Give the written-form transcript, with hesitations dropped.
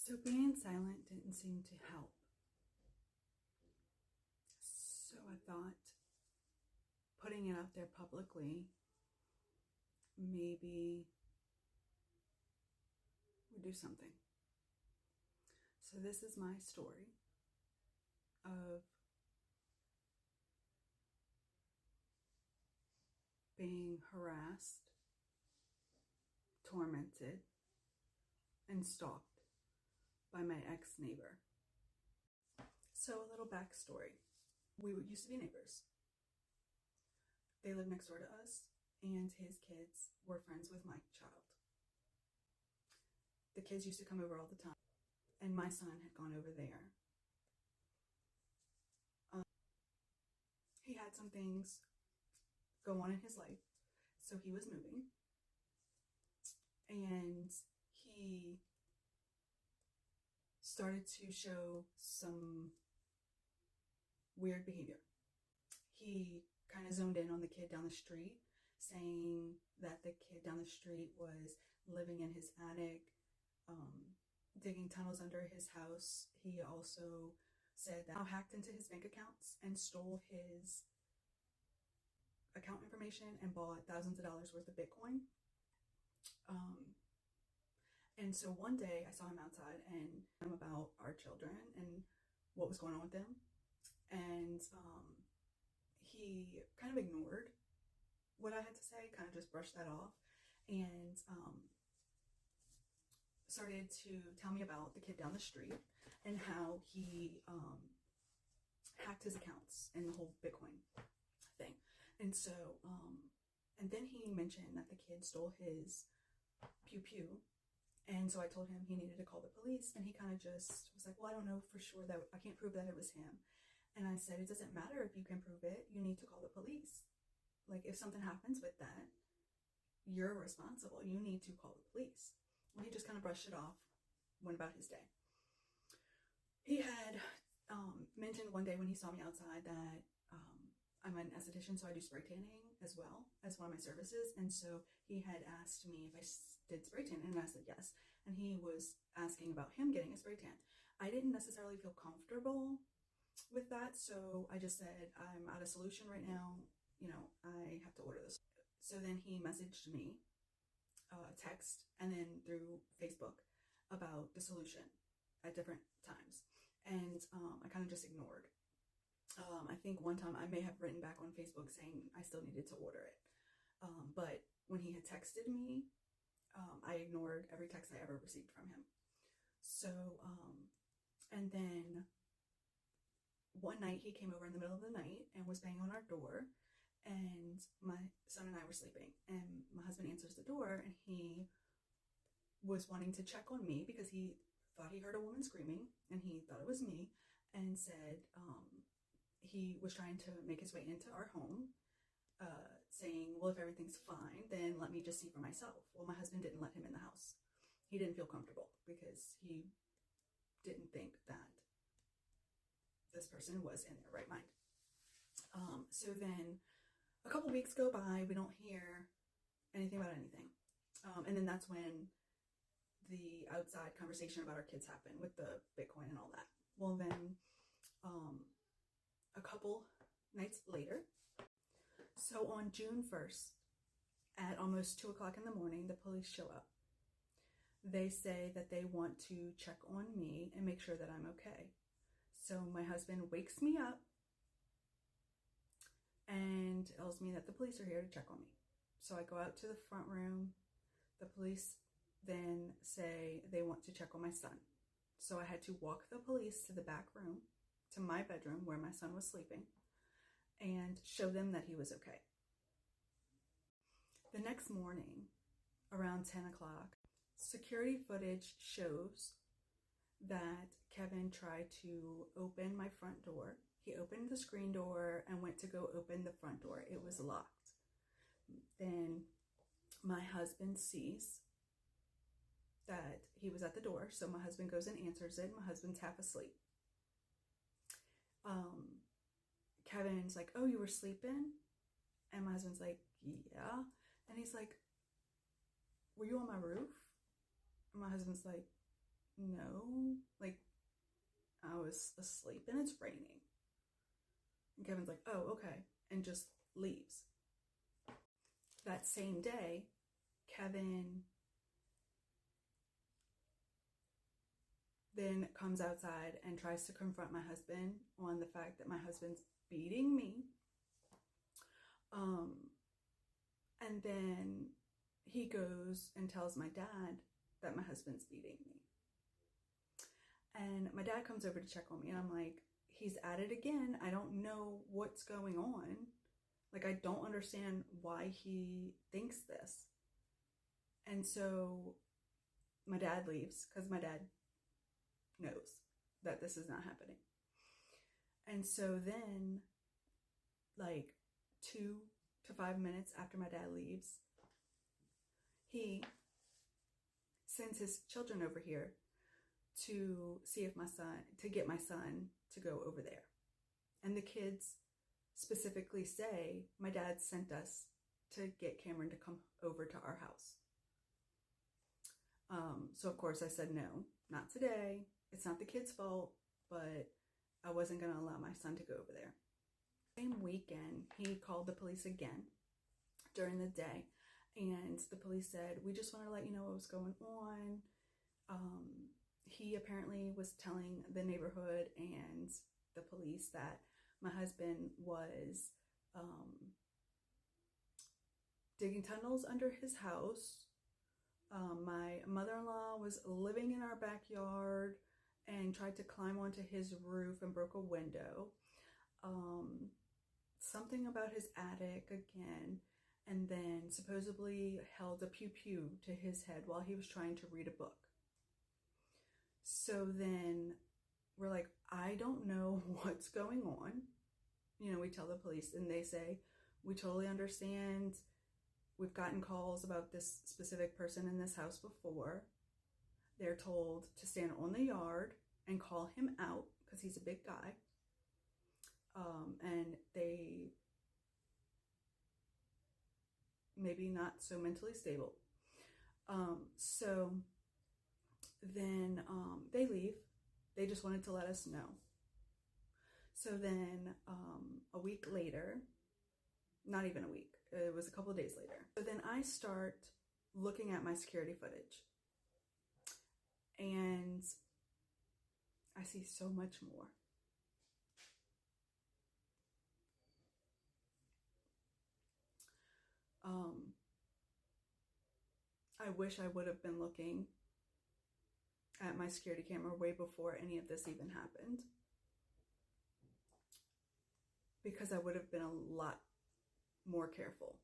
So being silent didn't seem to help. So I thought putting it out there publicly maybe would do something. So this is my story of being harassed, tormented, and stalked by my ex-neighbor. So a little backstory. We used to be neighbors. They lived next door to us, and his kids were friends with my child. The kids used to come over all the time, and my son had gone over there. He had some things go on in his life, so he was moving, and he started to show some weird behavior. He kind of zoned in on the kid down the street, saying that the kid down the street was living in his attic, digging tunnels under his house. He also said that I hacked into his bank accounts and stole his account information and bought thousands of dollars worth of Bitcoin. And so one day I saw him outside and about our children and what was going on with them. And he kind of ignored what I had to say, kind of just brushed that off, and started to tell me about the kid down the street and how he hacked his accounts and the whole Bitcoin thing. And so, and then he mentioned that the kid stole his pew pew. And so I told him he needed to call the police, and he kind of just was like, well, I don't know for sure, that I can't prove that it was him. And I said, it doesn't matter if you can prove it, you need to call the police. Like, if something happens with that, you're responsible. You need to call the police. Well, he just kind of brushed it off, went about his day. He had mentioned one day when he saw me outside that I'm an esthetician, so I do spray tanning as well as one of my services. And so he had asked me if I did spray tanning, and I said yes. And he was asking about him getting a spray tan. I didn't necessarily feel comfortable with that, so I just said, I'm out of solution right now, you know, I have to order this. So then he messaged me, text, and then through Facebook about the solution at different times. And I kind of just ignored. I think one time I may have written back on Facebook saying I still needed to order it. But when he had texted me, I ignored every text I ever received from him. So, and then one night he came over in the middle of the night and was banging on our door, and my son and I were sleeping, and my husband answers the door, and he was wanting to check on me because he thought he heard a woman screaming, and he thought it was me, and said he was trying to make his way into our home, saying, well, if everything's fine, then let me just see for myself. Well, my husband didn't let him in the house. He didn't feel comfortable because he didn't think that this person was in their right mind. So then a couple weeks go by, we don't hear anything about anything. And then that's when the outside conversation about our kids happened with the Bitcoin and all that. Well, then a couple nights later, so on June 1st at almost 2 o'clock in the morning, the police show up. They say that they want to check on me and make sure that I'm okay. So my husband wakes me up and tells me that the police are here to check on me. So I go out to the front room. The police then say they want to check on my son. So I had to walk the police to the back room, to my bedroom where my son was sleeping, and show them that he was okay. The next morning, around 10 o'clock, security footage shows that Kevin tried to open my front door. He opened the screen door and went to go open the front door. It was locked. Then my husband sees that he was at the door, so my husband goes and answers it. My husband's half asleep. Kevin's like, oh, you were sleeping? And my husband's like, yeah. And he's like, were you on my roof? And my husband's like, no, was asleep and it's raining. And Kevin's like, oh, okay, and just leaves. That same day, Kevin then comes outside and tries to confront my husband on the fact that my husband's beating me. And then he goes and tells my dad that my husband's beating me. And my dad comes over to check on me, and I'm like, he's at it again. I don't know what's going on. Like, I don't understand why he thinks this. And so my dad leaves because my dad knows that this is not happening. And so then, like 2 to 5 minutes after my dad leaves, he sends his children over here to see if get my son to go over there. And the kids specifically say, my dad sent us to get Cameron to come over to our house. So of course I said, no, not today. It's not the kid's fault, but I wasn't going to allow my son to go over there. Same weekend, he called the police again during the day, and the police said, we just want to let you know what was going on. He apparently was telling the neighborhood and the police that my husband was digging tunnels under his house. My mother-in-law was living in our backyard and tried to climb onto his roof and broke a window. Something about his attic again, and then supposedly held a pew-pew to his head while he was trying to read a book. So then we're like, I don't know what's going on. You know, we tell the police and they say, we totally understand. We've gotten calls about this specific person in this house before. They're told to stand on the yard and call him out because he's a big guy. And they maybe not so mentally stable. So then they leave. They just wanted to let us know. So then a week later, not even a week, it was a couple of days later. So then I start looking at my security footage, and I see so much more. I wish I would have been looking at my security camera way before any of this even happened, because I would have been a lot more careful